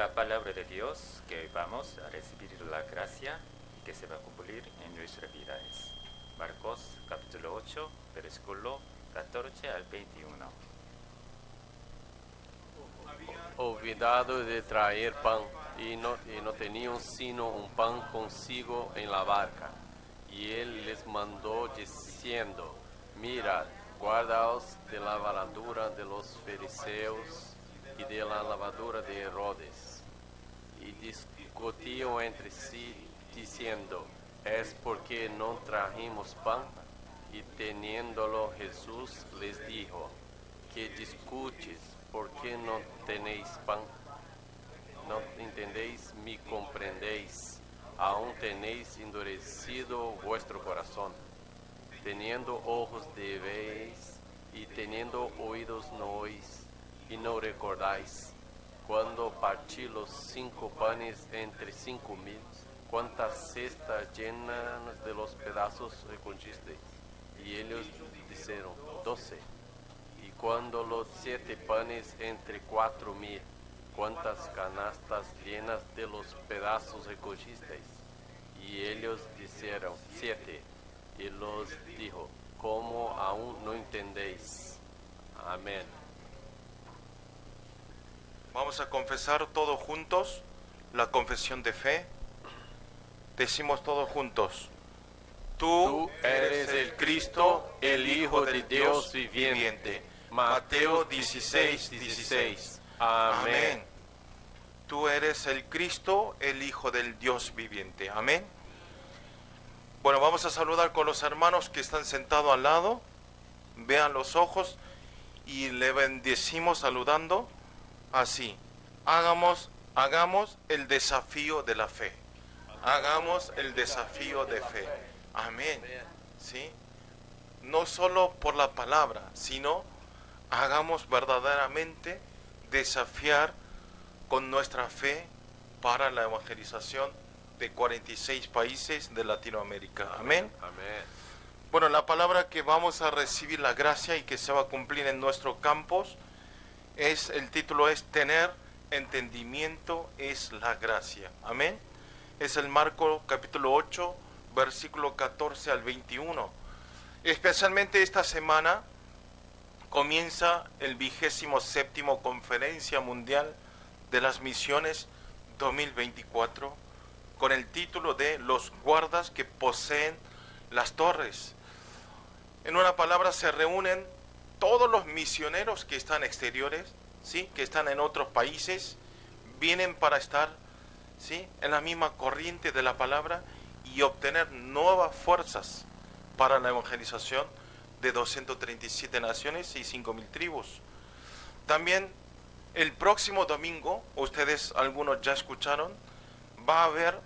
La palabra de Dios que vamos a recibir la gracia y que se va a cumplir en nuestra vida es Marcos capítulo 8, versículo 14 al 21. Olvidado de traer pan y no tenían sino un pan consigo en la barca. Y él les mandó diciendo: mirad, guardaos de la levadura de los fariseos y de la levadura de Herodes. Y discutían entre sí diciendo: ¿es porque no trajimos pan? Y teniéndolo Jesús les dijo: ¿qué discutís? ¿Por qué no tenéis pan? ¿No entendéis ni comprendéis? Aún tenéis endurecido vuestro corazón. Teniendo ojos veis, y teniendo oídos no oís, y no recordáis. Cuando partí los 5 panes entre 5,000, ¿cuántas cestas llenas de los pedazos recogisteis? Y ellos dijeron: 12. Y cuando los 7 panes entre 4,000, ¿cuántas canastas llenas de los pedazos recogisteis? Y ellos dijeron: 7. Y los dijo: ¿cómo aún no entendéis? Amén. Vamos a confesar todos juntos la confesión de fe. Decimos todos juntos: Tú eres el Cristo, el Hijo de Dios viviente. Mateo 16:16. Amén. Tú eres el Cristo, el Hijo del Dios viviente. Amén. Bueno, vamos a saludar con los hermanos que están sentados al lado. Vean los ojos y le bendecimos saludando así. Hagamos el desafío de la fe. Hagamos el desafío de fe. Amén. ¿Sí? No solo por la palabra, sino hagamos verdaderamente desafiar con nuestra fe para la evangelización de 46 países de Latinoamérica. Amén. Amén. Bueno, la palabra que vamos a recibir la gracia y que se va a cumplir en nuestro campus el título es Tener entendimiento es la gracia. Amén. Es el Marcos capítulo 8, versículo 14 al 21. Especialmente esta semana comienza el 27ª Conferencia Mundial de las Misiones 2024 con el título de Los guardas que poseen las torres. En una palabra, se reúnen todos los misioneros que están exteriores, ¿sí?, que están en otros países, vienen para estar, ¿sí?, en la misma corriente de la palabra y obtener nuevas fuerzas para la evangelización de 237 naciones y 5,000 tribus. También el próximo domingo, ustedes algunos ya escucharon, va a haber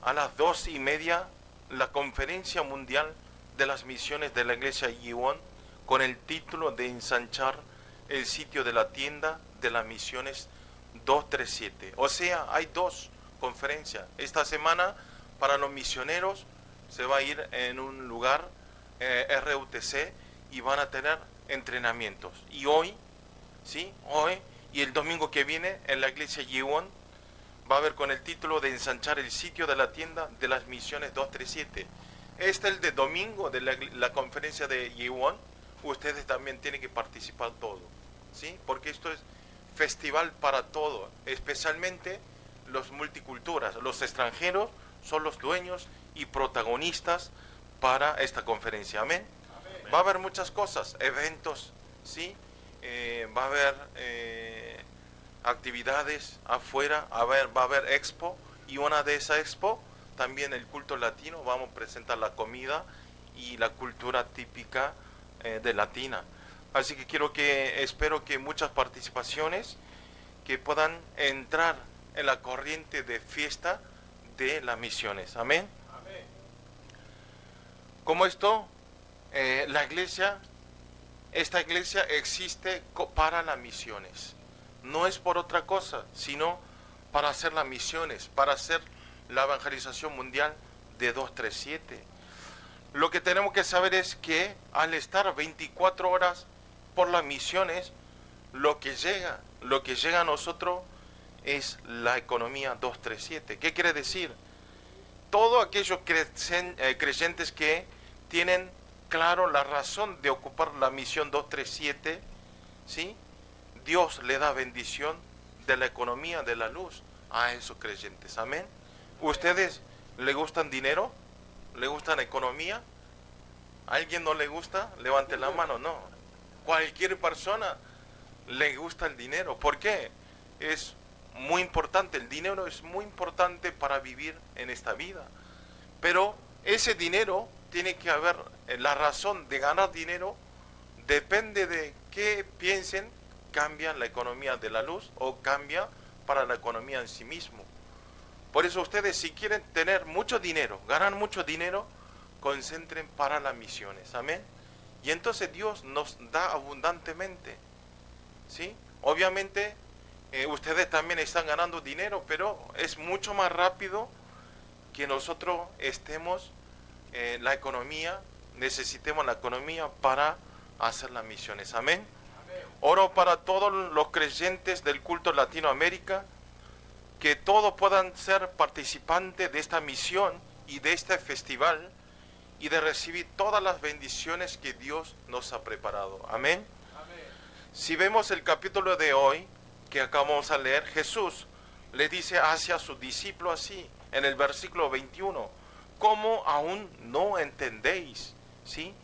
a las 2:30 la Conferencia Mundial de las Misiones de la Iglesia Yiwon con el título de ensanchar el sitio de la tienda de las misiones 237. O sea, hay 2 conferencias. Esta semana para los misioneros se va a ir en un lugar RUTC y van a tener entrenamientos. Y hoy, ¿sí?, hoy y el domingo que viene en la iglesia Yiwon va a haber con el título de ensanchar el sitio de la tienda de las misiones 237. Este es el de domingo de la conferencia de Yiwon. Ustedes también tienen que participar todo, ¿sí?, porque esto es festival para todo, especialmente los multiculturas. Los extranjeros son los dueños y protagonistas para esta conferencia. Amén. Amén. Va a haber muchas cosas, eventos, ¿sí? Va a haber actividades afuera, va a haber expo, y una de esas expo también el culto latino. Vamos a presentar la comida y la cultura típica de Latina. Así que espero que muchas participaciones que puedan entrar en la corriente de fiesta de las misiones. Amén. Amén. Como esto, esta iglesia existe para las misiones. No es por otra cosa, sino para hacer las misiones, para hacer la evangelización mundial de 237. Lo que tenemos que saber es que al estar 24 horas por las misiones, lo que llega a nosotros es la economía 237. ¿Qué quiere decir? Todos aquellos creyentes que tienen claro la razón de ocupar la misión 237, ¿sí? Dios le da bendición de la economía de la luz a esos creyentes. Amén. ¿Ustedes le gustan dinero? ¿Le gustan economía? ¿A alguien no le gusta? Levante la mano. No. Cualquier persona le gusta el dinero. ¿Por qué? Es muy importante. El dinero es muy importante para vivir en esta vida. Pero ese dinero tiene que haber, la razón de ganar dinero depende de qué piensen, cambia la economía de la luz o cambia para la economía en sí mismo. Por eso ustedes, si quieren tener mucho dinero, ganar mucho dinero, concentren para las misiones. Amén. Y entonces Dios nos da abundantemente, ¿sí? Obviamente ustedes también están ganando dinero, pero es mucho más rápido que nosotros estemos en la economía, necesitemos la economía para hacer las misiones. Amén. Oro para todos los creyentes del culto Latinoamérica, que todos puedan ser participantes de esta misión y de este festival y de recibir todas las bendiciones que Dios nos ha preparado. Amén. Si vemos el capítulo de hoy que acabamos de leer, Jesús le dice hacia sus discípulos así, en el versículo 21, ¿cómo aún no entendéis? ¿Sí?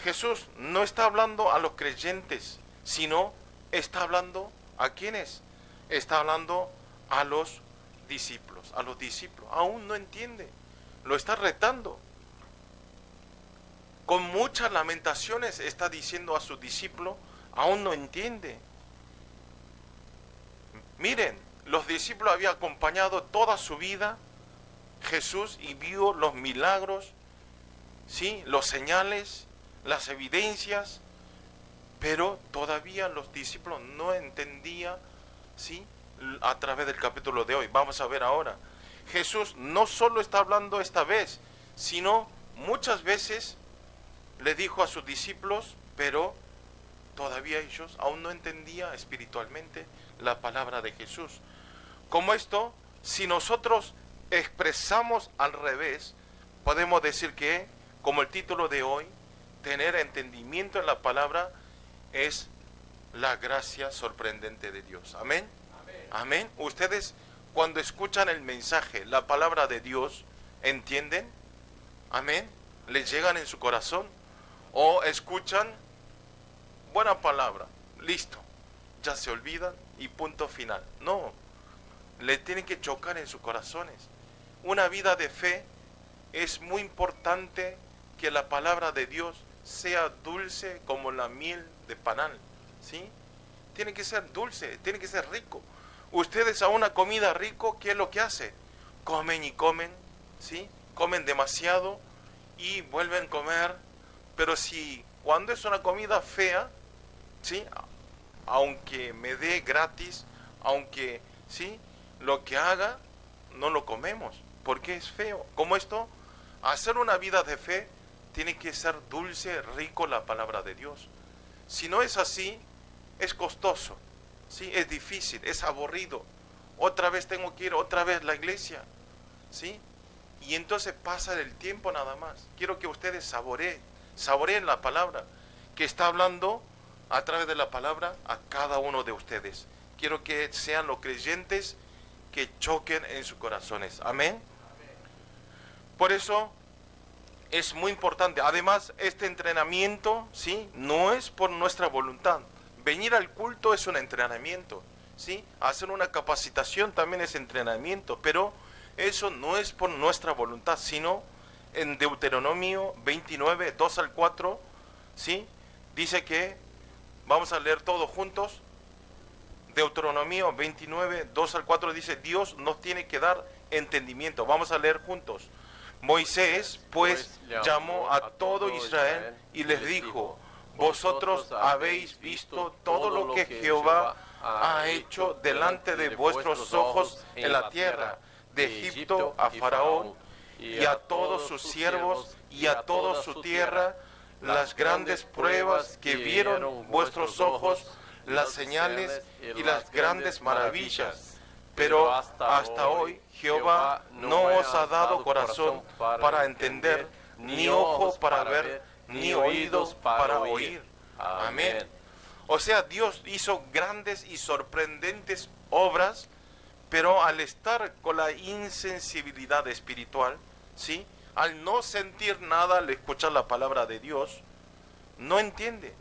Jesús no está hablando a los creyentes, sino está hablando a quienes, está hablando a los discípulos, aún no entiende, lo está retando. Con muchas lamentaciones está diciendo a sus discípulos, aún no entiende. Miren, los discípulos habían acompañado toda su vida Jesús y vio los milagros, ¿sí? Los señales, las evidencias, pero todavía los discípulos no entendían, ¿sí? A través del capítulo de hoy. Vamos a ver ahora. Jesús no solo está hablando esta vez, sino muchas veces le dijo a sus discípulos, pero todavía ellos aún no entendían espiritualmente la palabra de Jesús. Como esto, si nosotros expresamos al revés, podemos decir que, como el título de hoy, tener entendimiento en la palabra es la gracia sorprendente de Dios. Amén. Amén. Ustedes, cuando escuchan el mensaje, la palabra de Dios, ¿entienden? Amén. ¿Les llegan en su corazón? ¿O escuchan buena palabra? Listo. Ya se olvidan y punto final. No. Le tienen que chocar en sus corazones. Una vida de fe es muy importante que la palabra de Dios sea dulce como la miel de panal, ¿sí? Tiene que ser dulce, tiene que ser rico. Ustedes a una comida rico, ¿qué es lo que hace? Comen y comen, ¿sí? Comen demasiado y vuelven a comer. Pero si cuando es una comida fea, ¿sí? Aunque me dé gratis, aunque, ¿sí? Lo que haga, no lo comemos, porque es feo. Como esto, hacer una vida de fe tiene que ser dulce, rico la palabra de Dios. Si no es así, es costoso, ¿sí? Es difícil, es aburrido. Otra vez tengo que ir, otra vez a la iglesia, ¿sí? Y entonces pasa el tiempo nada más. Quiero que ustedes saboreen la palabra que está hablando a través de la palabra a cada uno de ustedes. Quiero que sean los creyentes que choquen en sus corazones. Amén. Por eso es muy importante. Además, este entrenamiento, ¿sí? No es por nuestra voluntad. Venir al culto es un entrenamiento, ¿sí? Hacer una capacitación también es entrenamiento, pero eso no es por nuestra voluntad, sino en Deuteronomio 29, 2 al 4, ¿sí? Dice que, vamos a leer todos juntos, Deuteronomio 29, 2 al 4 dice, Dios nos tiene que dar entendimiento. Vamos a leer juntos. Moisés, pues, llamó a todo Israel y les dijo, vosotros habéis visto todo lo que Jehová ha hecho delante de vuestros ojos en la tierra, de Egipto a Faraón y a todos sus siervos y a toda su tierra, las grandes pruebas que vieron vuestros ojos, las señales y las grandes maravillas. pero hasta hoy Jehová no os ha dado corazón para entender, ni ojos para ver, ni oídos para oír. Amén. O sea, Dios hizo grandes y sorprendentes obras, pero al estar con la insensibilidad espiritual, ¿sí? Al no sentir nada al escuchar la palabra de Dios, no entienden,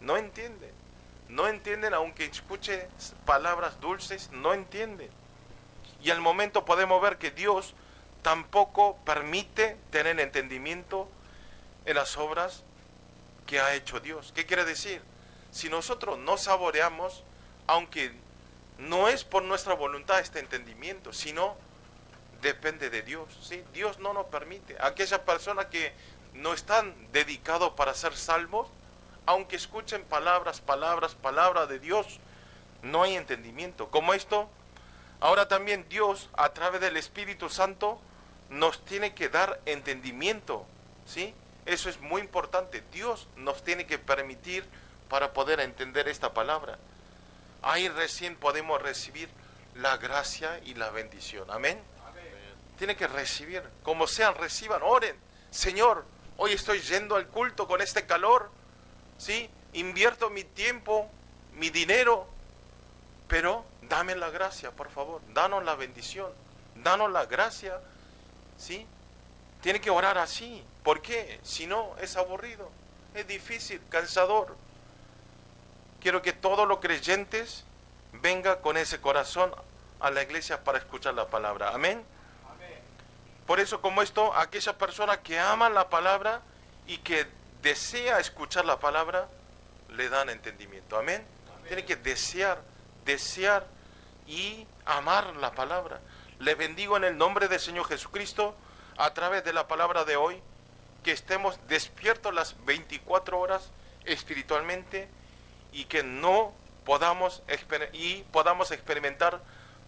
aunque escuche palabras dulces, no entienden. Y al momento podemos ver que Dios tampoco permite tener entendimiento en las obras que ha hecho Dios. ¿Qué quiere decir? Si nosotros no saboreamos, aunque no es por nuestra voluntad este entendimiento, sino depende de Dios, ¿sí? Dios no nos permite. Aquellas personas que no están dedicados para ser salvos, aunque escuchen palabras de Dios, no hay entendimiento. Como esto, ahora también Dios, a través del Espíritu Santo, nos tiene que dar entendimiento, ¿sí? Eso es muy importante. Dios nos tiene que permitir para poder entender esta palabra. Ahí recién podemos recibir la gracia y la bendición. Amén. Tiene que recibir, como sean, reciban, oren. Señor, hoy estoy yendo al culto con este calor, ¿sí? Invierto mi tiempo, mi dinero, pero dame la gracia, por favor. Danos la bendición, danos la gracia, ¿sí? Tiene que orar así. ¿Por qué? Si no, es aburrido, es difícil, cansador. Quiero que todos los creyentes vengan con ese corazón a la iglesia para escuchar la palabra. Amén. Por eso, como esto, aquella persona que ama la palabra y que desea escuchar la palabra, le dan entendimiento. Amén. Tiene que desear y amar la palabra. Le bendigo en el nombre del Señor Jesucristo, a través de la palabra de hoy, que estemos despiertos las 24 horas espiritualmente y que no podamos experimentar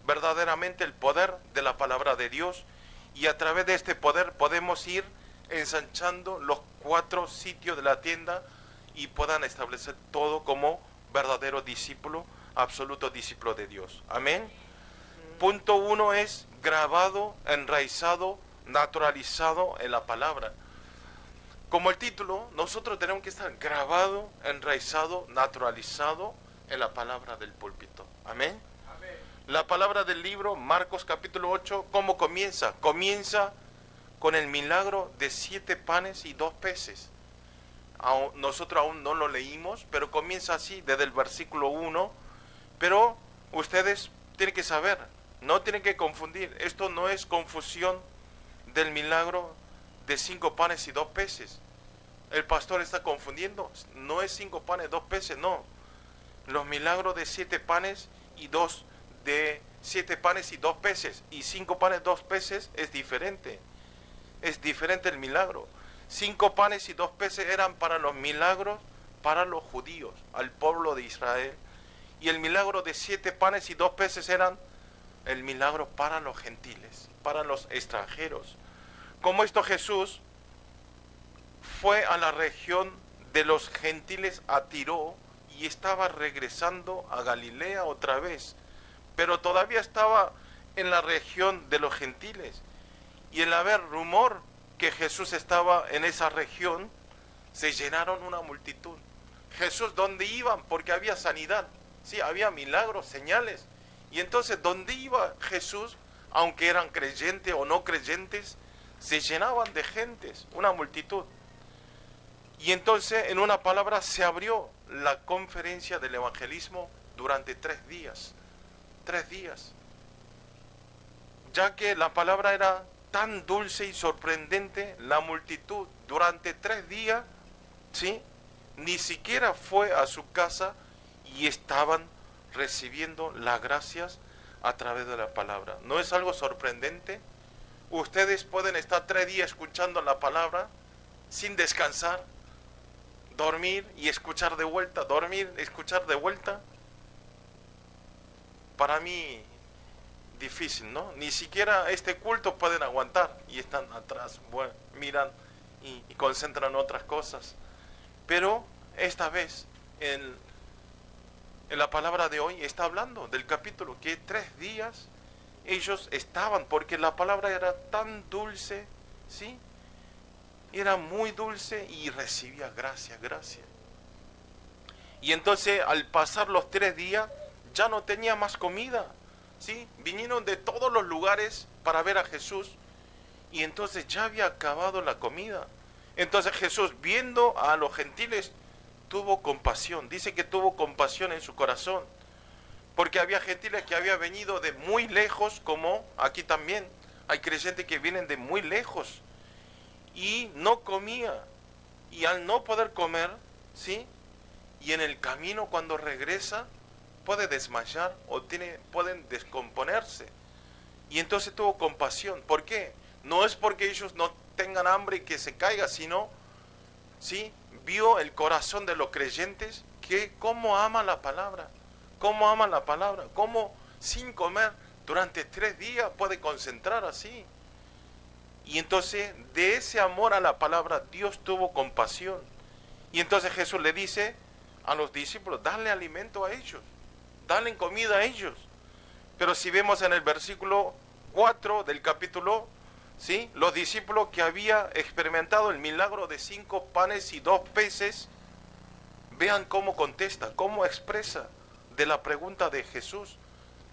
verdaderamente el poder de la palabra de Dios, y a través de este poder podemos ir ensanchando los 4 sitios de la tienda y puedan establecer todo como verdadero discípulo, absoluto discípulo de Dios. Amén. Punto 1 es grabado, enraizado, naturalizado en la palabra. Como el título, nosotros tenemos que estar grabado, enraizado, naturalizado en la palabra del púlpito. Amén. La palabra del libro, Marcos capítulo 8, ¿cómo comienza? Comienza con el milagro de 7 panes y 2 peces. Nosotros aún no lo leímos, pero comienza así desde el versículo 1. Pero ustedes tienen que saber, no tienen que confundir. Esto no es confusión del milagro de 5 panes y 2 peces. El pastor está confundiendo. No es 5 panes, 2 peces, no. Los milagros de 7 panes y 2 peces y 5 panes, 2 peces es diferente. Es diferente el milagro. 5 panes y 2 peces eran para los milagros para los judíos, al pueblo de Israel. Y el milagro de 7 panes y 2 peces eran el milagro para los gentiles, para los extranjeros. Como esto, Jesús fue a la región de los gentiles, a Tiro, y estaba regresando a Galilea otra vez, pero todavía estaba en la región de los gentiles. Y al haber rumor que Jesús estaba en esa región, se llenaron una multitud. Jesús, ¿dónde iban? Porque había sanidad, sí, había milagros, señales. Y entonces, ¿dónde iba Jesús? Aunque eran creyentes o no creyentes, se llenaban de gentes, una multitud. Y entonces, en una palabra, se abrió la conferencia del evangelismo durante 3 días. 3 días. Ya que la palabra era tan dulce y sorprendente, la multitud durante 3 días, ¿sí?, ni siquiera fue a su casa y estaban recibiendo las gracias a través de la palabra. ¿No es algo sorprendente? Ustedes pueden estar 3 días escuchando la palabra sin descansar, dormir y escuchar de vuelta, dormir, escuchar de vuelta. Para mí, difícil, ¿no? Ni siquiera este culto pueden aguantar y están atrás, bueno, miran y concentran en otras cosas. Pero esta vez, en la palabra de hoy, está hablando del capítulo que 3 días ellos estaban, porque la palabra era tan dulce, ¿sí? Era muy dulce y recibía gracia, gracia. Y entonces al pasar los 3 días ya no tenía más comida, ¿sí? Vinieron de todos los lugares para ver a Jesús y entonces ya había acabado la comida. Entonces Jesús, viendo a los gentiles, tuvo compasión. Dice que tuvo compasión en su corazón, porque había gentiles que habían venido de muy lejos, como aquí también hay creyentes que vienen de muy lejos y no comía, y al no poder comer, ¿sí? Y en el camino cuando regresa puede desmayar o pueden descomponerse. Y entonces tuvo compasión. ¿Por qué? No es porque ellos no tengan hambre y que se caiga, sino, ¿sí? Vio el corazón de los creyentes, que cómo ama la palabra, cómo sin comer durante 3 días puede concentrar así. Y entonces de ese amor a la palabra Dios tuvo compasión. Y entonces Jesús le dice a los discípulos, dale alimento a ellos, dale comida a ellos. Pero si vemos en el versículo 4 del capítulo, ¿sí? Los discípulos que había experimentado el milagro de 5 panes y 2 peces, vean cómo contesta, cómo expresa de la pregunta de Jesús.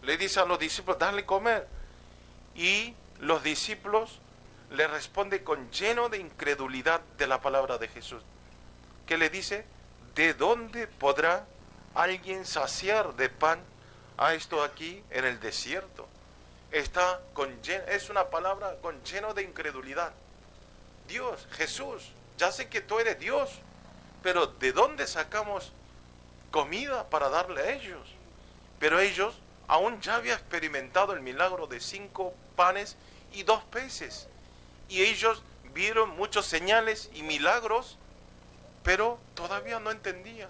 Le dice a los discípulos, dale comer. Y los discípulos le responden con lleno de incredulidad de la palabra de Jesús. ¿Qué le dice? ¿De dónde podrá alguien saciar de pan a esto aquí en el desierto? Es una palabra con lleno de incredulidad. Dios, Jesús, ya sé que tú eres Dios, pero ¿de dónde sacamos comida para darle a ellos? Pero ellos aún ya habían experimentado el milagro de 5 panes y 2 peces. Y ellos vieron muchos señales y milagros, pero todavía no entendía.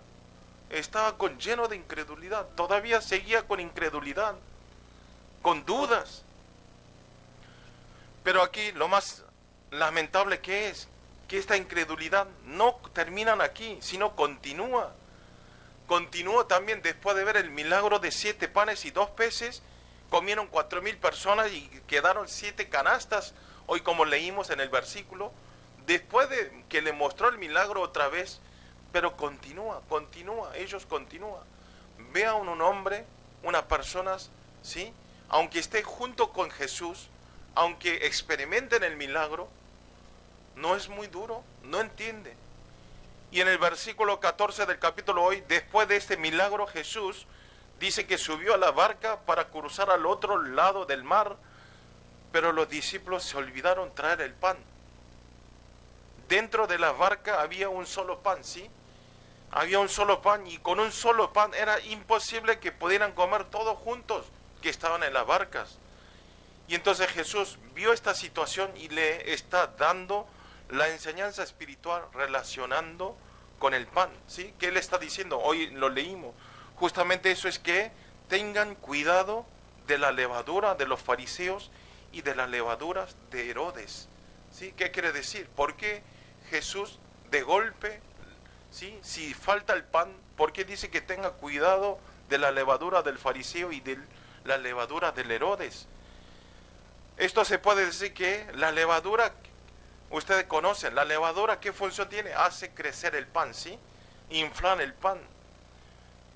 Estaba lleno de incredulidad, todavía seguía con incredulidad, con dudas. Pero aquí lo más lamentable que es que esta incredulidad no termina aquí, sino continúa. Continúa también después de ver el milagro de 7 panes y 2 peces, comieron 4,000 personas y quedaron 7 canastas. Hoy, como leímos en el versículo, después de que le mostró el milagro otra vez, pero continúa, ellos continúan. Vean un hombre, una persona, ¿sí? Aunque esté junto con Jesús, aunque experimenten el milagro, no es muy duro, no entiende. Y en el versículo 14 del capítulo hoy, después de este milagro, Jesús dice que subió a la barca para cruzar al otro lado del mar, pero los discípulos se olvidaron traer el pan. Dentro de la barca había un solo pan, ¿sí? Había un solo pan, y con un solo pan era imposible que pudieran comer todos juntos que estaban en las barcas. Y entonces Jesús vio esta situación y le está dando la enseñanza espiritual relacionando con el pan, ¿sí? ¿Qué le está diciendo? Hoy lo leímos. Justamente eso es que tengan cuidado de la levadura de los fariseos y de las levaduras de Herodes, ¿sí? ¿Qué quiere decir? ¿Por qué Jesús de golpe, ¿sí? Si falta el pan, ¿por qué dice que tenga cuidado de la levadura del fariseo y de la levadura del Herodes? Esto se puede decir que la levadura, ustedes conocen, la levadura, ¿qué función tiene? Hace crecer el pan, ¿sí? Inflan el pan.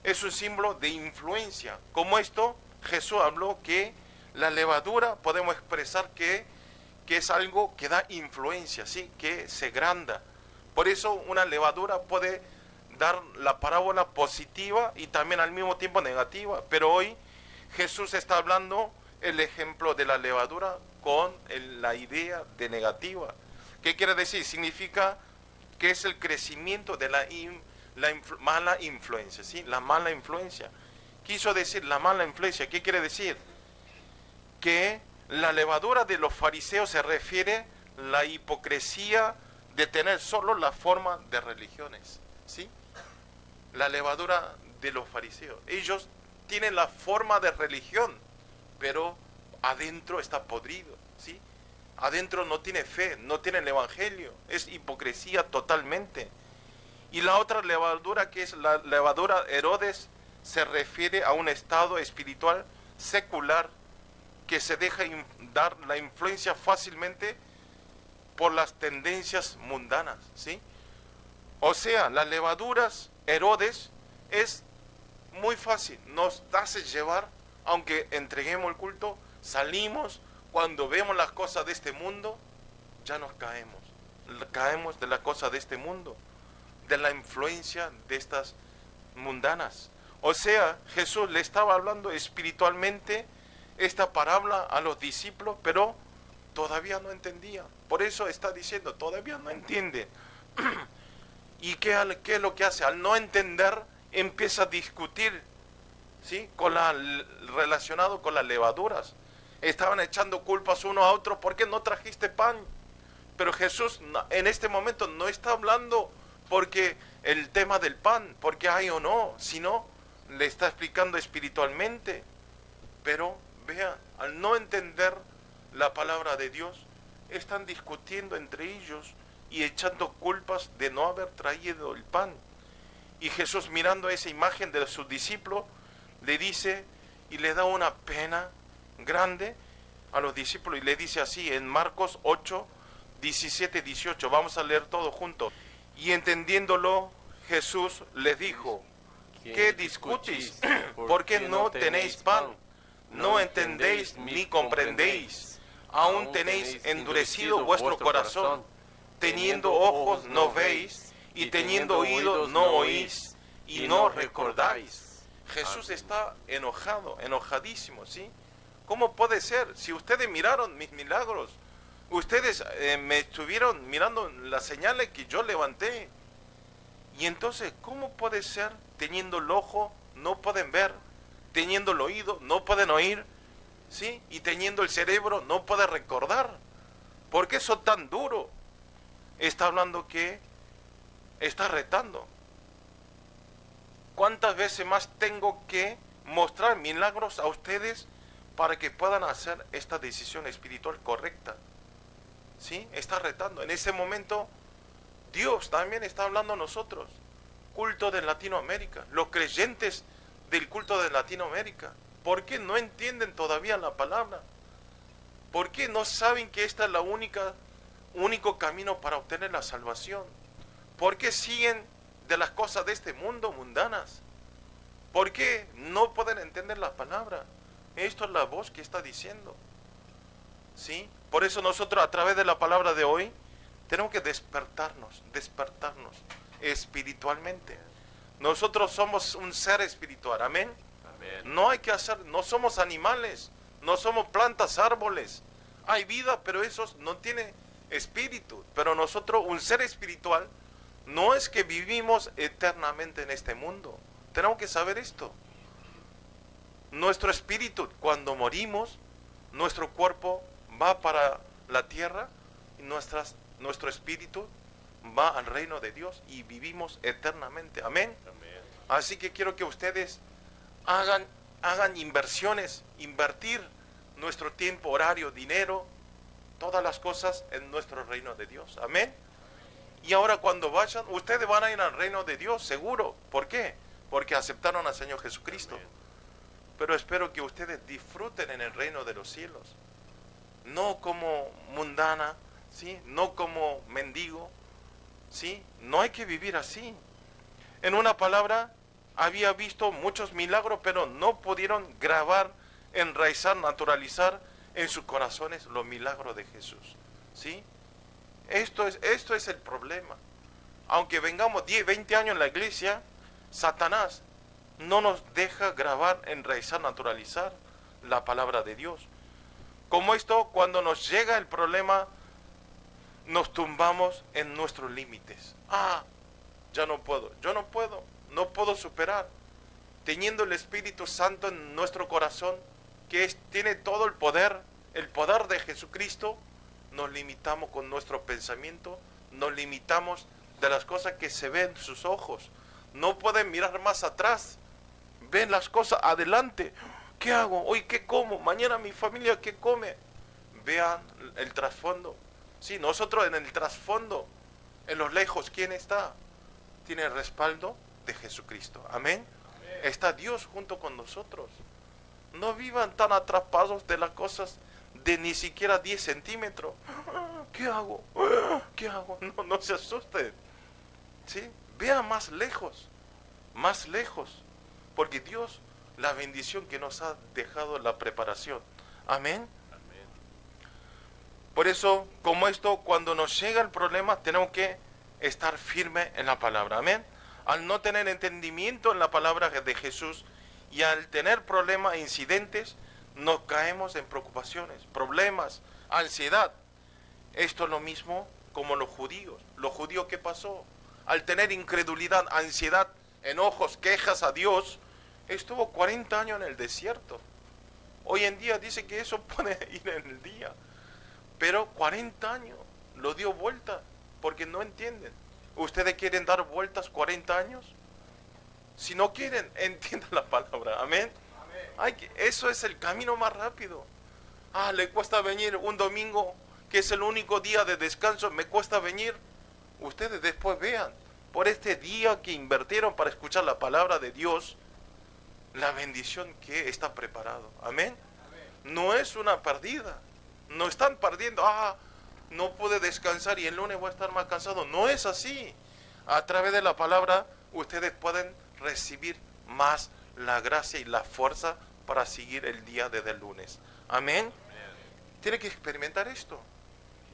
Es un símbolo de influencia. Como esto, Jesús habló que la levadura podemos expresar que es algo que da influencia, ¿sí? Que se agranda. Por eso una levadura puede dar la parábola positiva y también al mismo tiempo negativa. Pero hoy Jesús está hablando el ejemplo de la levadura con la idea de negativa. ¿Qué quiere decir? Significa que es el crecimiento de la mala influencia, ¿sí? La mala influencia. Quiso decir la mala influencia. ¿Qué quiere decir? Que la levadura de los fariseos se refiere a la hipocresía de tener solo la forma de religiones, ¿sí? La levadura de los fariseos. Ellos tienen la forma de religión, pero adentro está podrido, ¿sí? Adentro no tiene fe, no tiene el evangelio, es hipocresía totalmente. Y la otra levadura, que es la levadura Herodes, se refiere a un estado espiritual secular que se deja dar la influencia fácilmente por las tendencias mundanas, ¿sí? O sea, las levaduras, Herodes, es muy fácil, nos hace llevar, aunque entreguemos el culto, salimos, cuando vemos las cosas de este mundo, ya nos caemos de la cosa de este mundo, de la influencia de estas mundanas. O sea, Jesús le estaba hablando espiritualmente esta parábola a los discípulos, pero todavía no entendían. Por eso está diciendo, todavía no entienden. ¿Y qué es lo que hace? Al no entender, empieza a discutir, ¿sí? Relacionado con las levaduras. Estaban echando culpas uno a otro, ¿por qué no trajiste pan? Pero Jesús en este momento no está hablando porque el tema del pan, porque hay o no, sino le está explicando espiritualmente. Pero vean, al no entender la palabra de Dios, están discutiendo entre ellos y echando culpas de no haber traído el pan. Y Jesús, mirando esa imagen de sus discípulos, le dice y le da una pena grande a los discípulos y le dice así en Marcos 8, 17, 18, vamos a leer todo juntos. Y entendiéndolo, Jesús les dijo, ¿qué discutís? ¿Por qué no tenéis pan? No entendéis ni comprendéis. Aún tenéis endurecido vuestro corazón. Teniendo ojos no veis, y teniendo oídos no oís, y no recordáis. Jesús está enojado, enojadísimo, ¿sí? ¿Cómo puede ser? Si ustedes miraron mis milagros, ustedes me estuvieron mirando las señales que yo levanté. Y entonces, ¿cómo puede ser? Teniendo el ojo, no pueden ver. Teniendo el oído, no pueden oír. ¿Sí? Y teniendo el cerebro, no pueden recordar. ¿Por qué son tan duros? Está hablando que está retando. ¿Cuántas veces más tengo que mostrar milagros a ustedes para que puedan hacer esta decisión espiritual correcta? ¿Sí? Está retando. En ese momento, Dios también está hablando a nosotros. Culto de Latinoamérica, los creyentes del culto de Latinoamérica. ¿Por qué no entienden todavía la palabra? ¿Por qué no saben que esta es la único camino para obtener la salvación? ¿Por qué siguen de las cosas de este mundo mundanas? ¿Por qué no pueden entender la palabra? Esto es la voz que está diciendo. ¿Sí? Por eso nosotros a través de la palabra de hoy tenemos que despertarnos espiritualmente. Nosotros somos un ser espiritual, amén. No hay que hacer, no somos animales, no somos plantas, árboles. Hay vida, pero esos no tienen espíritu. Pero nosotros, un ser espiritual, no es que vivimos eternamente en este mundo. Tenemos que saber esto. Nuestro espíritu, cuando morimos, nuestro cuerpo va para la tierra y nuestro espíritu va al reino de Dios y vivimos eternamente. Amén. Así que quiero que ustedes hagan inversiones, invertir nuestro tiempo, horario, dinero, todas las cosas en nuestro reino de Dios. Amén. Y ahora cuando vayan, ustedes van a ir al reino de Dios, seguro. ¿Por qué? Porque aceptaron al Señor Jesucristo. Pero espero que ustedes disfruten en el reino de los cielos. No como mundana, ¿sí? No como mendigo, ¿sí? No hay que vivir así. En una palabra, había visto muchos milagros, pero no pudieron grabar, enraizar, naturalizar en sus corazones los milagros de Jesús. ¿Sí? Esto es el problema. Aunque vengamos 10, 20 años en la iglesia, Satanás no nos deja grabar, enraizar, naturalizar la palabra de Dios. Como esto, cuando nos llega el problema, nos tumbamos en nuestros límites. Ya no puedo, no puedo superar. Teniendo el Espíritu Santo en nuestro corazón, que tiene todo el poder de Jesucristo, nos limitamos con nuestro pensamiento, nos limitamos de las cosas que se ven en sus ojos. No pueden mirar más atrás, ven las cosas adelante. ¿Qué hago? Hoy, ¿qué como? Mañana mi familia, ¿qué come? Vean el trasfondo. Sí, nosotros en el trasfondo, en los lejos, ¿quién está? Tiene el respaldo de Jesucristo. Amén. Está Dios junto con nosotros. No vivan tan atrapados de las cosas de ni siquiera 10 centímetros. ¿Qué hago? ¿Qué hago? No se asusten. ¿Sí? Vean más lejos, porque Dios, la bendición que nos ha dejado la preparación. Amén. Por eso, como esto, cuando nos llega el problema, tenemos que estar firmes en la palabra. Amén. Al no tener entendimiento en la palabra de Jesús y al tener problemas, incidentes, nos caemos en preocupaciones, problemas, ansiedad. Esto es lo mismo como los judíos. Los judíos, ¿qué pasó? Al tener incredulidad, ansiedad, enojos, quejas a Dios, estuvo 40 años en el desierto. Hoy en día dice que eso puede ir en el día, pero 40 años lo dio vuelta, porque no entienden. ¿Ustedes quieren dar vueltas 40 años? Si no quieren, entiendan la palabra. Amén. Eso es el camino más rápido. Le cuesta venir un domingo, que es el único día de descanso, me cuesta venir. Ustedes después vean, por este día que invirtieron para escuchar la palabra de Dios, la bendición que está preparado. Amén. No es una perdida. No están perdiendo. No pude descansar y el lunes voy a estar más cansado. No es así. A través de la palabra ustedes pueden recibir más la gracia y la fuerza para seguir el día desde el lunes. Amén. Tiene que experimentar esto.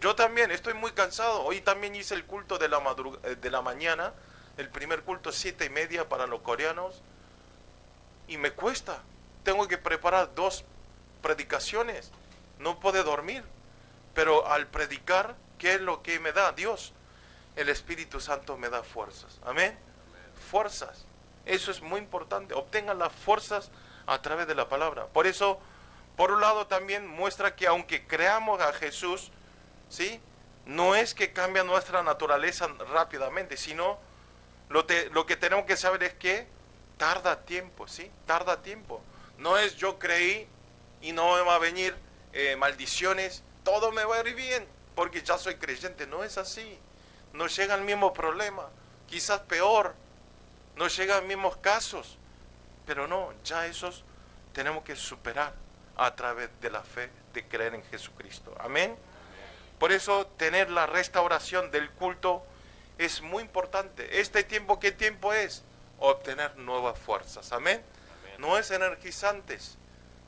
Yo también estoy muy cansado. Hoy también hice el culto de la mañana, el primer culto 7:30 para los coreanos, y me cuesta. Tengo que preparar 2 predicaciones. No puedo dormir. Pero al predicar, ¿qué es lo que me da Dios? El Espíritu Santo me da fuerzas. Amén. Fuerzas. Eso es muy importante. Obtengan las fuerzas a través de la palabra. Por eso, por un lado también muestra que aunque creamos a Jesús, ¿sí?, no es que cambia nuestra naturaleza rápidamente, sino lo que tenemos que saber es que tarda tiempo, ¿sí? Tarda tiempo. No es yo creí y no me va a venir maldiciones, todo me va a ir bien porque ya soy creyente. No es así. Nos llega el mismo problema, quizás peor, nos llegan mismos casos, pero no, ya esos tenemos que superar a través de la fe, de creer en Jesucristo. Amén. Por eso tener la restauración del culto es muy importante. Este tiempo, ¿qué tiempo es? Obtener nuevas fuerzas. Amén. No es energizantes,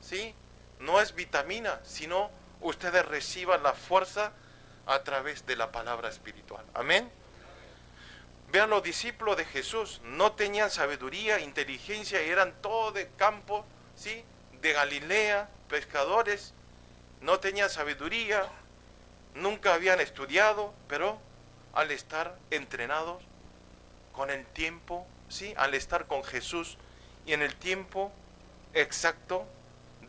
¿sí? No es vitamina, sino ustedes reciban la fuerza a través de la palabra espiritual. Amén. Vean, los discípulos de Jesús no tenían sabiduría, inteligencia, y eran todos de campo, ¿sí?, de Galilea, pescadores. No tenían sabiduría, nunca habían estudiado, pero al estar entrenados con el tiempo, ¿sí?, al estar con Jesús y en el tiempo exacto,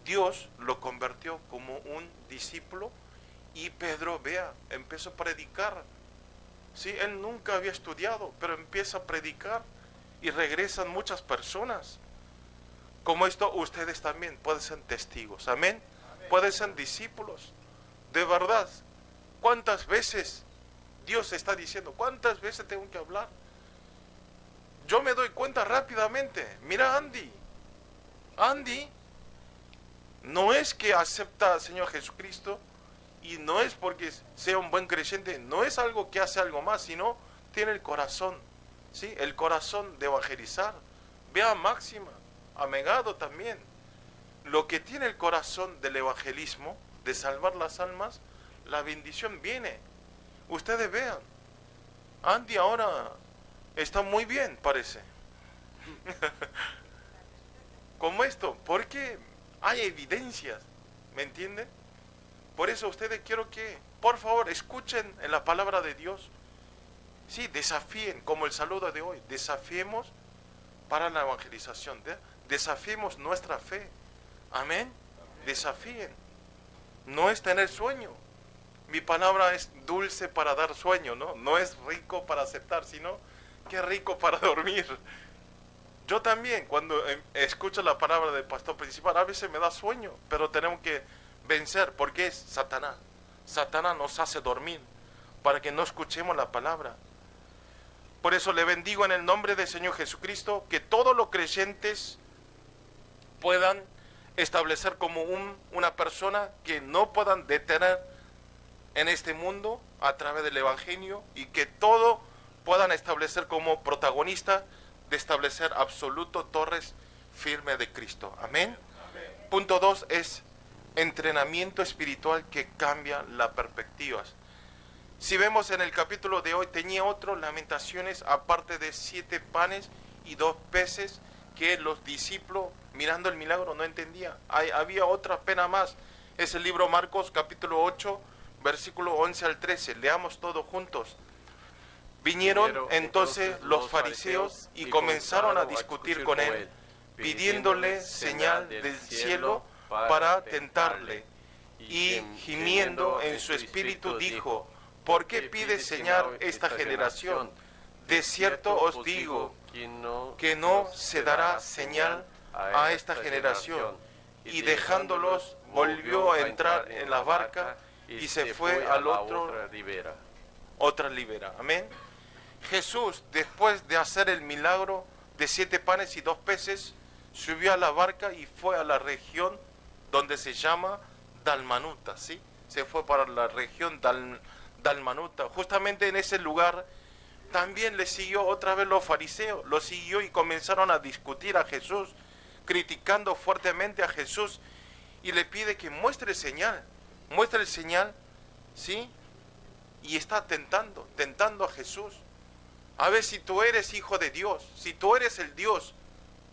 Dios lo convirtió como un discípulo. Y Pedro, vea, empezó a predicar. Sí, él nunca había estudiado, pero empieza a predicar y regresan muchas personas. Como esto, ustedes también pueden ser testigos. Amén. Pueden ser discípulos. De verdad, ¿cuántas veces Dios está diciendo? ¿Cuántas veces tengo que hablar? Yo me doy cuenta rápidamente. Mira, Andy no es que acepta al Señor Jesucristo y no es porque sea un buen creyente, no es algo que hace algo más, sino tiene el corazón, ¿sí?, el corazón de evangelizar. Vea Máxima, Amegado también, lo que tiene el corazón del evangelismo, de salvar las almas, la bendición viene. Ustedes vean, Andy ahora está muy bien, parece. Como esto, porque hay evidencias, ¿me entienden? Por eso ustedes quiero que, por favor, escuchen en la palabra de Dios. Sí, desafíen, como el saludo de hoy, desafiemos para la evangelización, desafiemos nuestra fe. Amén. Desafíen. No es tener sueño. Mi palabra es dulce para dar sueño, ¿no? No es rico para aceptar, sino que rico para dormir. Yo también, cuando escucho la palabra del pastor principal, a veces me da sueño, pero tenemos que vencer, porque es Satanás. Satanás nos hace dormir para que no escuchemos la palabra. Por eso le bendigo en el nombre del Señor Jesucristo, que todos los creyentes puedan establecer como una persona que no puedan detener en este mundo a través del Evangelio, y que todo puedan establecer como protagonista de establecer absoluto torres firmes de Cristo. Amén. Punto 2 es entrenamiento espiritual que cambia las perspectivas. Si vemos en el capítulo de hoy, tenía otro, Lamentaciones, aparte de 7 panes y 2 peces, que los discípulos, mirando el milagro, no entendían. Había otra pena más. Es el libro Marcos, capítulo 8, versículo 11 al 13. Leamos todos juntos. Vinieron entonces los fariseos y comenzaron a discutir con él, pidiéndole señal del cielo para tentarle. Y gimiendo en su espíritu dijo: ¿por qué pide señal esta generación? De cierto os digo que no se dará señal a esta generación. Y dejándolos volvió a entrar en la barca y se fue al otra ribera. Amén. Jesús, después de hacer el milagro de 7 panes y 2 peces, subió a la barca y fue a la región donde se llama Dalmanuta, ¿sí? Se fue para la región Dalmanuta. Justamente en ese lugar también le siguió otra vez los fariseos, lo siguió y comenzaron a discutir a Jesús, criticando fuertemente a Jesús, y le pide que muestre señal, ¿sí? Y está tentando a Jesús. A ver, si tú eres hijo de Dios, si tú eres el Dios,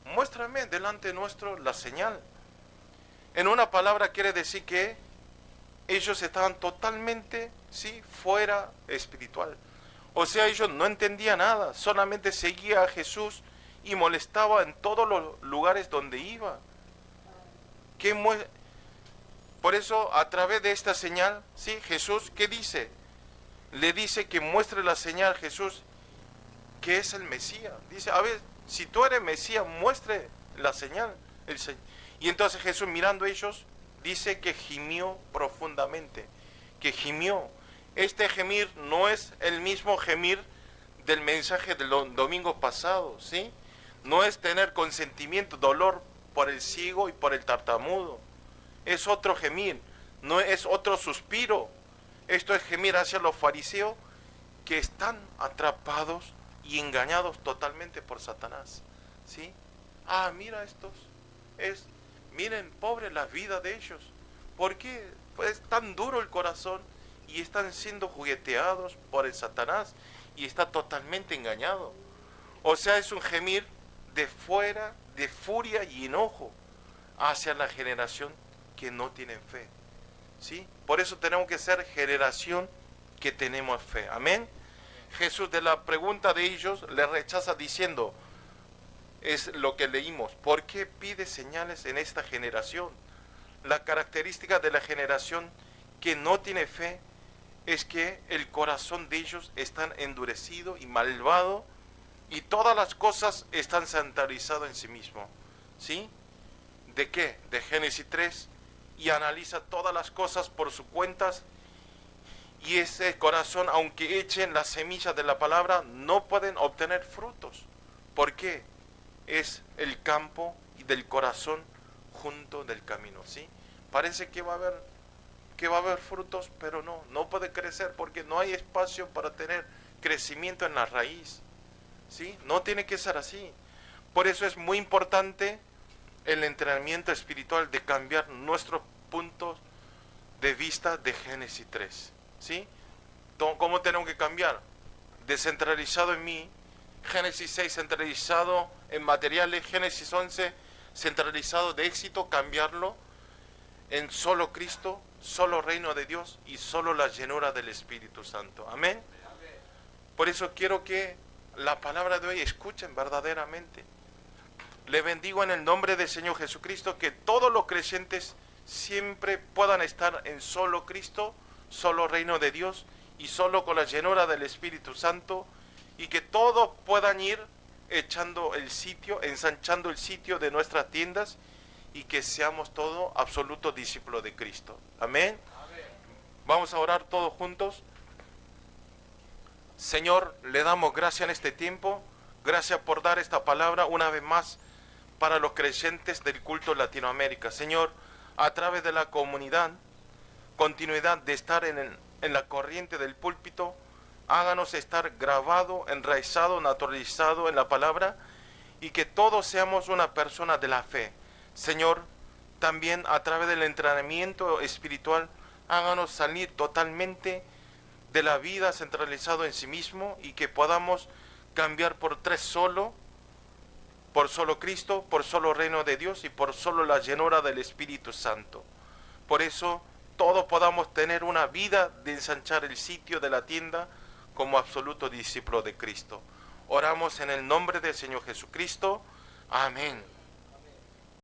muéstrame delante nuestro la señal. En una palabra quiere decir que ellos estaban totalmente, ¿sí?, fuera espiritual. O sea, ellos no entendían nada, solamente seguía a Jesús y molestaba en todos los lugares donde iba. Por eso, a través de esta señal, ¿sí?, Jesús, ¿qué dice? Le dice que muestre la señal, Jesús, que es el Mesías. Dice, a ver, si tú eres Mesías, muestre la señal. Y entonces Jesús, mirando a ellos, dice que gimió profundamente, que gimió. Este gemir no es el mismo gemir del mensaje del domingo pasado, ¿sí? No es tener consentimiento, dolor por el ciego y por el tartamudo. Es otro gemir, no es otro suspiro. Esto es gemir hacia los fariseos que están atrapados y engañados totalmente por Satanás, ¿sí? Ah, mira estos, miren, pobre la vida de ellos. ¿Por qué? Pues es tan duro el corazón y están siendo jugueteados por el Satanás y está totalmente engañado. O sea, es un gemir de fuera, de furia y enojo hacia la generación que no tienen fe, ¿sí? Por eso tenemos que ser generación que tenemos fe. Amén. Jesús, de la pregunta de ellos, le rechaza diciendo, es lo que leímos, ¿por qué pide señales en esta generación? La característica de la generación que no tiene fe es que el corazón de ellos está endurecido y malvado, y todas las cosas están centralizadas en sí mismo, ¿sí? ¿De qué? De Génesis 3, y analiza todas las cosas por sus cuentas, y ese corazón, aunque echen las semillas de la palabra, no pueden obtener frutos. ¿Por qué? Es el campo y del corazón junto del camino, ¿sí? Parece que va a haber frutos, pero no puede crecer porque no hay espacio para tener crecimiento en la raíz, ¿sí? No tiene que ser así. Por eso es muy importante el entrenamiento espiritual de cambiar nuestros puntos de vista de Génesis 3, ¿sí? ¿Cómo tenemos que cambiar? Descentralizado en mí, Génesis 6 centralizado en materiales, Génesis 11 centralizado de éxito, cambiarlo en solo Cristo, solo reino de Dios y solo la llenura del Espíritu Santo. Amén. Por eso quiero que la palabra de hoy escuchen verdaderamente. Le bendigo en el nombre del Señor Jesucristo, que todos los creyentes siempre puedan estar en solo Cristo, solo reino de Dios y solo con la llenura del Espíritu Santo, y que todos puedan ir echando el sitio, ensanchando el sitio de nuestras tiendas, y que seamos todos absolutos discípulos de Cristo. Amén. Vamos a orar todos juntos. Señor, le damos gracias en este tiempo, gracias por dar esta palabra una vez más para los creyentes del culto Latinoamérica. Señor, a través de la comunidad, continuidad de estar en la corriente del púlpito, háganos estar grabado, enraizado, naturalizado en la palabra, y que todos seamos una persona de la fe. Señor, también a través del entrenamiento espiritual, háganos salir totalmente de la vida centralizado en sí mismo, y que podamos cambiar por solo Cristo, por solo reino de Dios y por solo la llenura del Espíritu Santo. Por eso todos podamos tener una vida de ensanchar el sitio de la tienda como absoluto discípulo de Cristo. Oramos en el nombre del Señor Jesucristo. Amén.